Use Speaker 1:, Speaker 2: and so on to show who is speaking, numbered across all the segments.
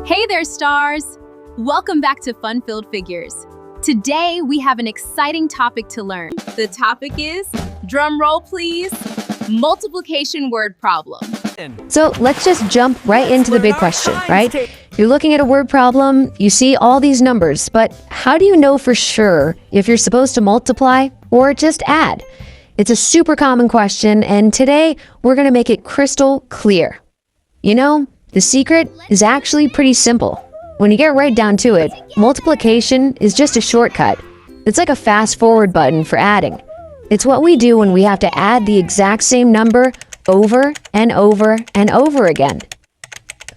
Speaker 1: Hey there, stars! Welcome back to Fun-Filled Figures. Today, we have an exciting topic to learn. The topic is, drum roll please, multiplication word problem.
Speaker 2: So let's just jump right into the big question, right? You're looking at a word problem, you see all these numbers, but how do you know for sure if you're supposed to multiply or just add? It's a super common question, and today we're going to make it crystal clear. You know, the secret is actually pretty simple. When you get right down to it, multiplication is just a shortcut. It's like a fast-forward button for adding. It's what we do when we have to add the exact same number over and over and over again.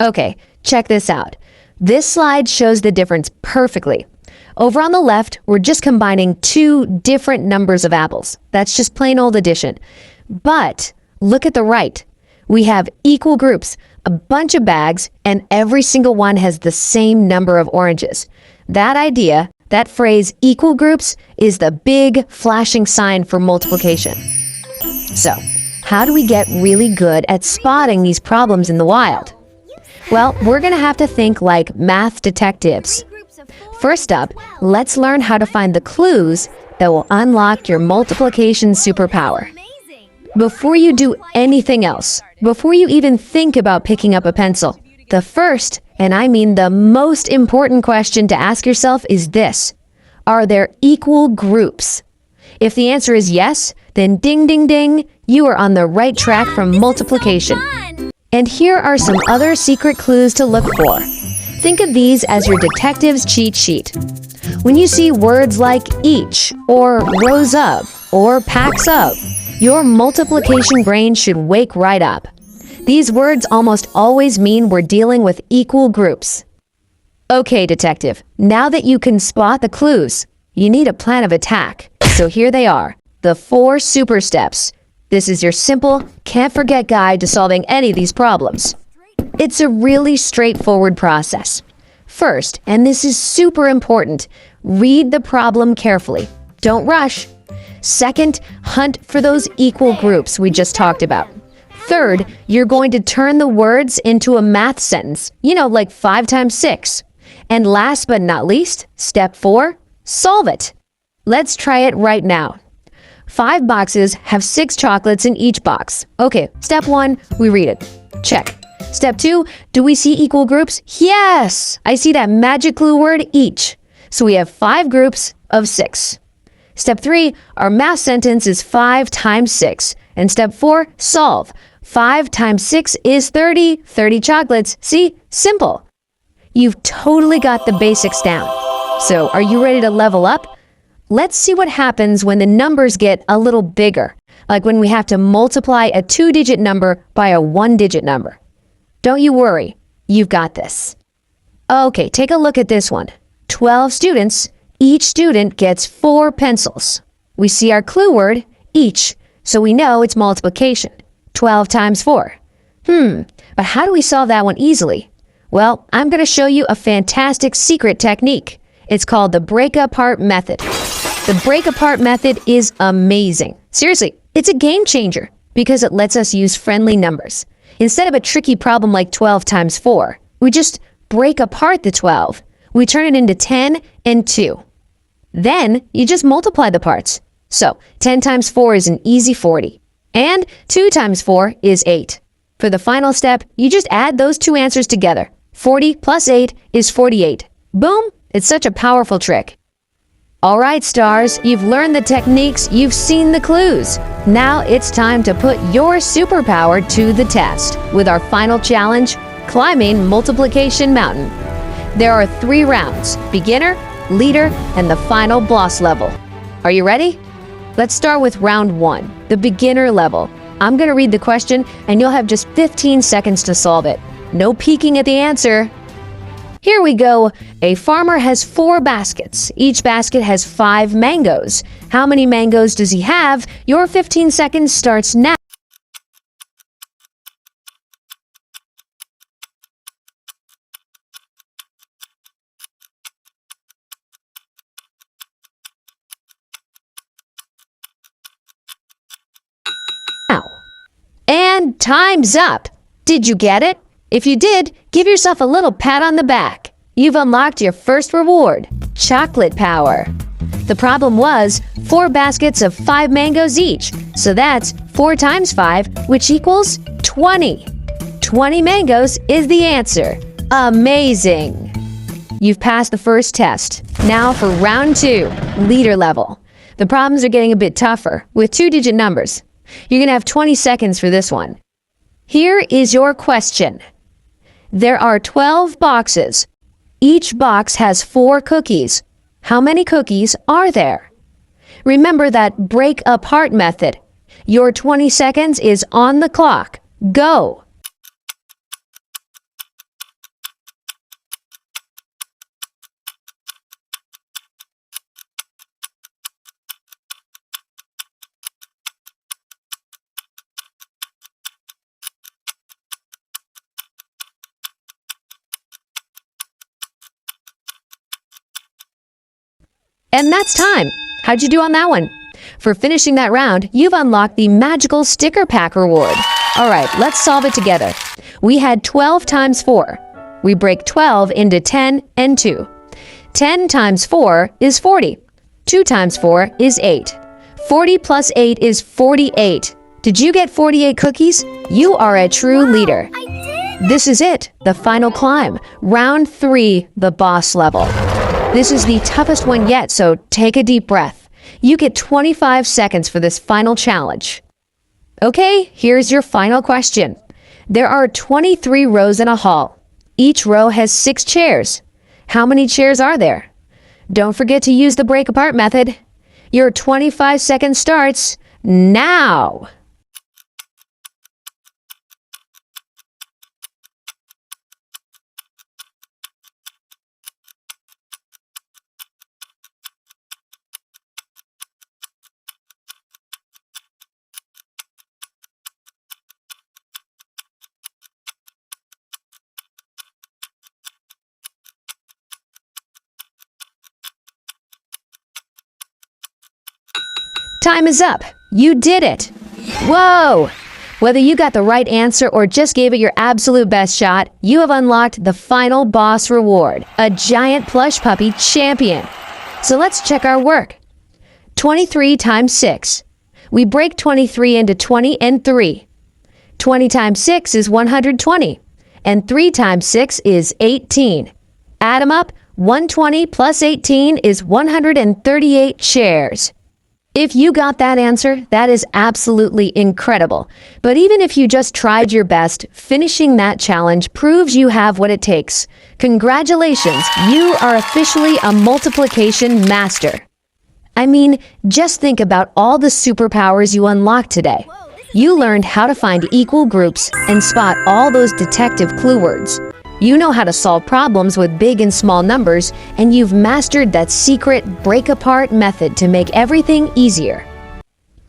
Speaker 2: Okay, check this out. This slide shows the difference perfectly. Over on the left, we're just combining two different numbers of apples. That's just plain old addition. But look at the right. We have equal groups, a bunch of bags, and every single one has the same number of oranges. That idea, that phrase equal groups, is the big flashing sign for multiplication. So, how do we get really good at spotting these problems in the wild? Well, we're going to have to think like math detectives. First up, let's learn how to find the clues that will unlock your multiplication superpower. Before you do anything else, before you even think about picking up a pencil, the first, and I mean the most important question to ask yourself is this: are there equal groups? If the answer is yes, then ding ding ding, you are on the right track for multiplication. And here are some other secret clues to look for. Think of these as your detective's cheat sheet. When you see words like each, or rows of, or packs of, your multiplication brain should wake right up. These words almost always mean we're dealing with equal groups. Okay, detective, now that you can spot the clues, you need a plan of attack. So here they are, the 4 super steps. This is your simple, can't-forget guide to solving any of these problems. It's a really straightforward process. First, and this is super important, read the problem carefully. Don't rush. Second, hunt for those equal groups we just talked about. Third, you're going to turn the words into a math sentence, like 5 times 6. And last but not least, step 4, solve it. Let's try it right now. 5 boxes have 6 chocolates in each box. Okay, step 1, we read it. Check. Step 2, do we see equal groups? Yes! I see that magic clue word, each. So we have 5 groups of 6. Step 3, our math sentence is 5 times 6. And step 4, solve. 5 times 6 is 30. 30 chocolates. See? Simple. You've totally got the basics down. So, are you ready to level up? Let's see what happens when the numbers get a little bigger, like when we have to multiply a 2-digit number by a 1-digit number. Don't you worry, you've got this. Okay, take a look at this one. 12 students, each student gets 4 pencils. We see our clue word, each, so we know it's multiplication. 12 times 4. But how do we solve that one easily? Well, I'm going to show you a fantastic secret technique. It's called the break-apart method. The break-apart method is amazing. Seriously, it's a game changer because it lets us use friendly numbers. Instead of a tricky problem like 12 times 4, we just break apart the 12. We turn it into 10 and 2. Then you just multiply the parts. So 10 times 4 is an easy 40. And 2 times 4 is 8. For the final step, you just add those two answers together. 40 plus 8 is 48. Boom! It's such a powerful trick. All right, stars, you've learned the techniques, you've seen the clues. Now it's time to put your superpower to the test with our final challenge, climbing Multiplication Mountain. There are 3 rounds, beginner, leader, and the final boss level. Are you ready? Let's start with round 1, the beginner level. I'm going to read the question and you'll have just 15 seconds to solve it. No peeking at the answer. Here we go. A farmer has 4 baskets. Each basket has 5 mangoes. How many mangoes does he have? Your 15 seconds starts now. And time's up. Did you get it? If you did, give yourself a little pat on the back. You've unlocked your first reward, chocolate power. The problem was 4 baskets of 5 mangoes each, so that's 4 times 5, which equals 20. 20 mangoes is the answer. Amazing! You've passed the first test. Now for round 2, leader level. The problems are getting a bit tougher, with 2-digit numbers. You're gonna have 20 seconds for this one. Here is your question. There are 12 boxes. Each box has 4 cookies. How many cookies are there? Remember that break apart method. Your 20 seconds is on the clock. Go! And that's time. How'd you do on that one? For finishing that round, you've unlocked the magical sticker pack reward. All right, let's solve it together. We had 12 times 4. We break 12 into 10 and 2. 10 times 4 is 40. 2 times 4 is 8. 40 plus 8 is 48. Did you get 48 cookies? You are a true leader. This is it, the final climb. Round 3, the boss level. This is the toughest one yet, so take a deep breath. You get 25 seconds for this final challenge. Okay, here's your final question. There are 23 rows in a hall. Each row has 6 chairs. How many chairs are there? Don't forget to use the break apart method. Your 25 seconds starts now. Time is up. You did it. Whoa! Whether you got the right answer or just gave it your absolute best shot, you have unlocked the final boss reward, a giant plush puppy champion. So let's check our work. 23 times 6. We break 23 into 20 and 3. 20 times 6 is 120, and 3 times 6 is 18. Add them up, 120 plus 18 is 138 chairs. If you got that answer, that is absolutely incredible. But even if you just tried your best, finishing that challenge proves you have what it takes. Congratulations, you are officially a multiplication master. I mean, just think about all the superpowers you unlocked today. You learned how to find equal groups and spot all those detective clue words. You know how to solve problems with big and small numbers, and you've mastered that secret break-apart method to make everything easier.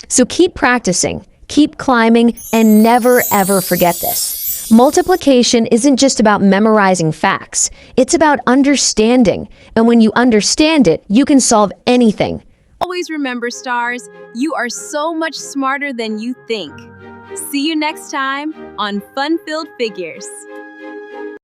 Speaker 2: So keep practicing, keep climbing, and never ever forget this. Multiplication isn't just about memorizing facts. It's about understanding. And when you understand it, you can solve anything.
Speaker 1: Always remember, stars, you are so much smarter than you think. See you next time on Fun-Filled Figures.